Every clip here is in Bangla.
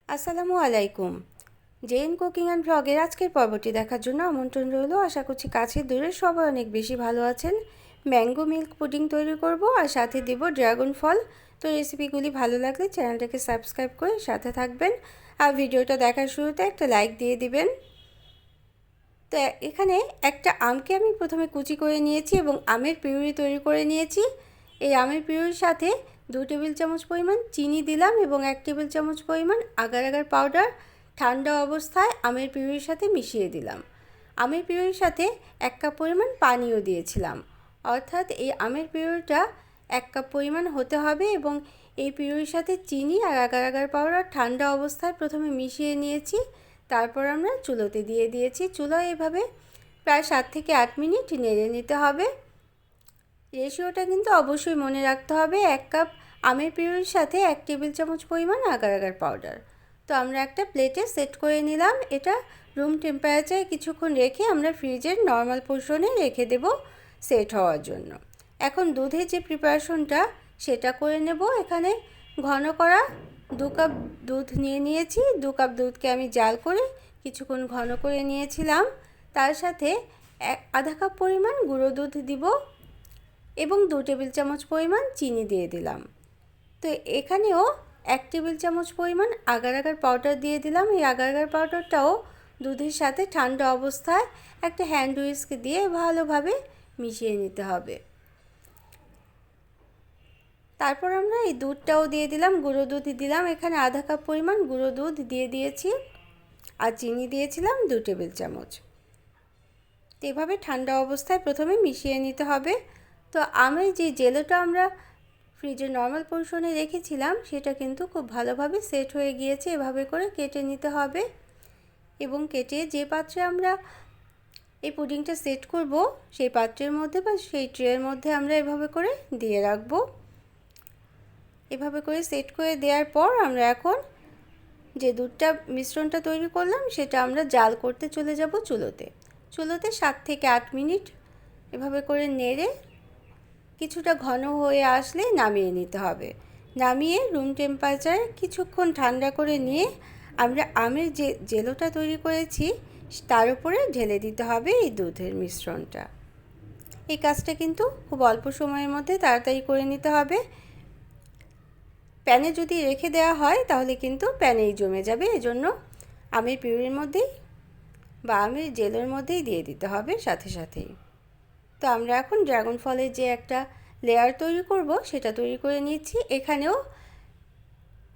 আসসালামু আলাইকুম। জেএন কুকিং অ্যান্ড ভ্লগের আজকের পর্বটি দেখার জন্য আমন্ত্রণ রইল। আশা করছি কাছে দূরে সবাই অনেক বেশি ভালো আছেন। ম্যাঙ্গো মিল্ক পুডিং তৈরি করব আর সাথে দেব ড্রাগন ফল। তো রেসিপিগুলি ভালো লাগলে চ্যানেলটাকে সাবস্ক্রাইব করে সাথে থাকবেন আর ভিডিওটা দেখার শুরুতে একটা লাইক দিয়ে দিবেন। তো এখানে একটা আমকে আমি প্রথমে কুচি করে নিয়েছি এবং আমের পিউরি তৈরি করে নিয়েছি। এই আমের পিউরির সাথে 2 টেবিল চামচ পরিমাণ চিনি দিলাম এবং 1 টেবিল চামচ পরিমাণ আগার আগার পাউডার ঠান্ডা অবস্থায় আমের পিউরির সাথে মিশিয়ে দিলাম। আমের পিউরির সাথে 1 কাপ পরিমাণ পানিও দিয়েছিলাম, অর্থাৎ এই আমের পিউরিটা 1 কাপ পরিমাণ হতে হবে এবং এই পিউরির সাথে চিনি আর আগার আগার পাউডার ঠান্ডা অবস্থায় প্রথমে মিশিয়ে নিয়েছি। তারপর আমরা চুলোতে দিয়ে দিয়েছি। চুলায় এভাবে প্রায় 7 থেকে 8 মিনিট নেড়ে নিতে হবে। রেশিওটা কিন্তু অবশ্যই মনে রাখতে হবে, 1 কাপ আমের পিউরির সাথে 1 টেবিল চামচ পরিমাণ আগার আগার পাউডার। তো আমরা একটা প্লেটে সেট করে নিলাম। এটা রুম টেম্পারেচারে কিছুক্ষণ রেখে আমরা ফ্রিজের নর্মাল পোর্শনে রেখে দেব সেট হওয়ার জন্য। এখন দুধের যে প্রিপারেশনটা সেটা করে নেব। এখানে ঘন করা 2 কাপ দুধ নিয়েছি। 2 কাপ দুধকে আমি জাল করে কিছুক্ষণ ঘন করে নিয়েছিলাম। তার সাথে আধা কাপ পরিমাণ গুঁড়ো দুধ দিব এবং 2 টেবিল চামচ পরিমাণ চিনি দিয়ে দিলাম। তো এখানেও 1 টেবিল চামচ পরিমাণ আগার আগার পাউডার দিয়ে দিলাম। এই আগার আগার পাউডারটাও দুধের সাথে ঠান্ডা অবস্থায় একটা হ্যান্ড হুইস্ক দিয়ে ভালোভাবে মিশিয়ে নিতে হবে। তারপর আমরা এই দুধটাও দিয়ে দিলাম, গুঁড়ো দুধ দিলাম। এখানে আধা কাপ পরিমাণ গুঁড়ো দুধ দিয়ে দিয়েছি আর চিনি দিয়েছিলাম 2 টেবিল চামচ। তো এভাবে ঠান্ডা অবস্থায় প্রথমে মিশিয়ে নিতে হবে। তো আমের যে জেলোটা আমরা ফ্রিজে নর্মাল পোর্শনে রেখেছিলাম সেটা কিন্তু খুব ভালোভাবে সেট হয়ে গিয়েছে। এভাবে করে কেটে নিতে হবে এবং কেটে যে পাত্রে আমরা এই পুডিংটা সেট করব সেই পাত্রের মধ্যে বা সেই ট্রের মধ্যে আমরা এভাবে করে দিয়ে রাখব। এভাবে করে সেট করে দেওয়ার পর আমরা এখন যে দুধটা মিশ্রণটা তৈরি করলাম সেটা আমরা জাল করতে চলে যাব চুলোতে 7 থেকে 8 মিনিট এভাবে করে নেড়ে কিছুটা ঘন হয়ে আসলে নামিয়ে নিতে হবে। নামিয়ে রুম টেম্পারেচারে কিছুক্ষণ ঠান্ডা করে নিয়ে আমরা আমের যে জেলোটা তৈরি করেছি তার উপরে ঢেলে দিতে হবে এই দুধের মিশ্রণটা। এই কাজটা কিন্তু খুব অল্প সময়ের মধ্যে তাড়াতাড়ি করে নিতে হবে। প্যানে যদি রেখে দেওয়া হয় তাহলে কিন্তু প্যানেই জমে যাবে। এজন্য আমের পিউরির মধ্যেই বা আমের জেলের মধ্যেই দিয়ে দিতে হবে সাথে সাথেই। তো আমরা এখন ড্রাগন ফলের যে একটা লেয়ার তৈরি করব সেটা তৈরি করে নিচ্ছি। এখানেও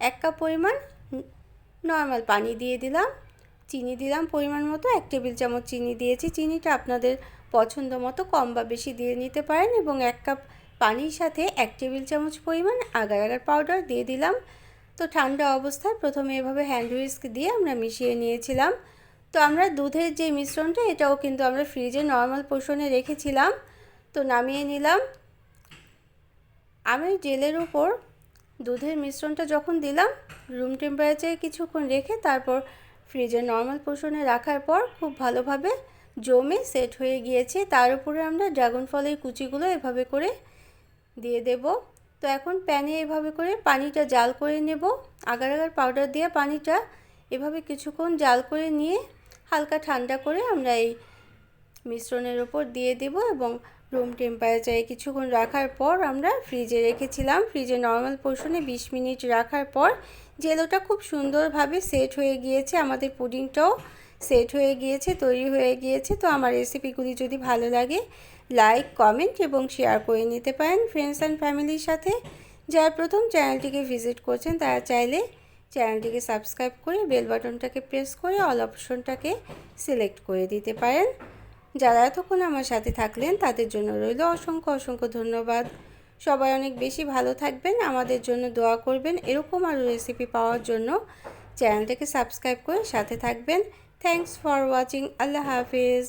1 কাপ পরিমাণ নর্মাল পানি দিয়ে দিলাম, চিনি দিলাম পরিমাণ মতো, 1 টেবিল চামচ চিনি দিয়েছি। চিনিটা আপনাদের পছন্দ মতো কম বা বেশি দিয়ে নিতে পারেন এবং 1 কাপ পানির সাথে 1 টেবিল চামচ পরিমাণ আগার আগার পাউডার দিয়ে দিলাম। তো ঠান্ডা অবস্থায় প্রথমে এভাবে হ্যান্ড হুইস্ক দিয়ে আমরা মিশিয়ে নিয়েছিলাম। তো আমরা দুধের যে মিশ্রণটা এটাও কিন্তু আমরা ফ্রিজে নর্মাল পোর্শনে রেখেছিলাম। তো নামিয়ে নিলাম। আমের জেলের উপর দুধের মিশ্রণটা যখন দিলাম রুম টেম্পারেচারে কিছুক্ষণ রেখে তারপর ফ্রিজে নর্মাল পোর্শনে রাখার পর খুব ভালোভাবে জমে সেট হয়ে গিয়েছে। তার উপরে আমরা ড্রাগন ফলের কুচিগুলো এভাবে করে দিয়ে দেব। তো এখন প্যানে এভাবে করে পানিটা জাল করে নেব। আগার আগার পাউডার দিয়ে পানিটা এভাবে কিছুক্ষণ জাল করে নিয়ে হালকা ঠান্ডা করে আমরা এই মিশ্রণের উপর দিয়ে দেব এবং রুম টেম্পারেচারে কিছুক্ষণ রাখার পর আমরা ফ্রিজে রেখেছিলাম। ফ্রিজে নর্মাল পোর্শনে 20 মিনিট রাখার পর জেলোটা খুব সুন্দরভাবে সেট হয়ে গিয়েছে। আমাদের পুডিংটাও সেট হয়ে গিয়েছে, তৈরি হয়ে গিয়েছে। তো আমার রেসিপিগুলি যদি ভালো লাগে লাইক, কমেন্ট এবং শেয়ার করে নিতে পারেন ফ্রেন্ডস অ্যান্ড ফ্যামিলির সাথে। যারা প্রথম চ্যানেলটিকে ভিজিট করছেন তারা চাইলে চ্যানেলটিকে সাবস্ক্রাইব করে বেল বাটনটাকে প্রেস করে অল অপশনটাকে সিলেক্ট করে দিতে পারেন। যারা এতক্ষণ আমার সাথে থাকলেন তাদের জন্য রইল অসংখ্য অসংখ্য ধন্যবাদ। সবাই অনেক বেশি ভালো থাকবেন, আমাদের জন্য দোয়া করবেন। এরকম আরও রেসিপি পাওয়ার জন্য চ্যানেলটাকে সাবস্ক্রাইব করে সাথে থাকবেন। Thanks for watching. Allah Hafiz.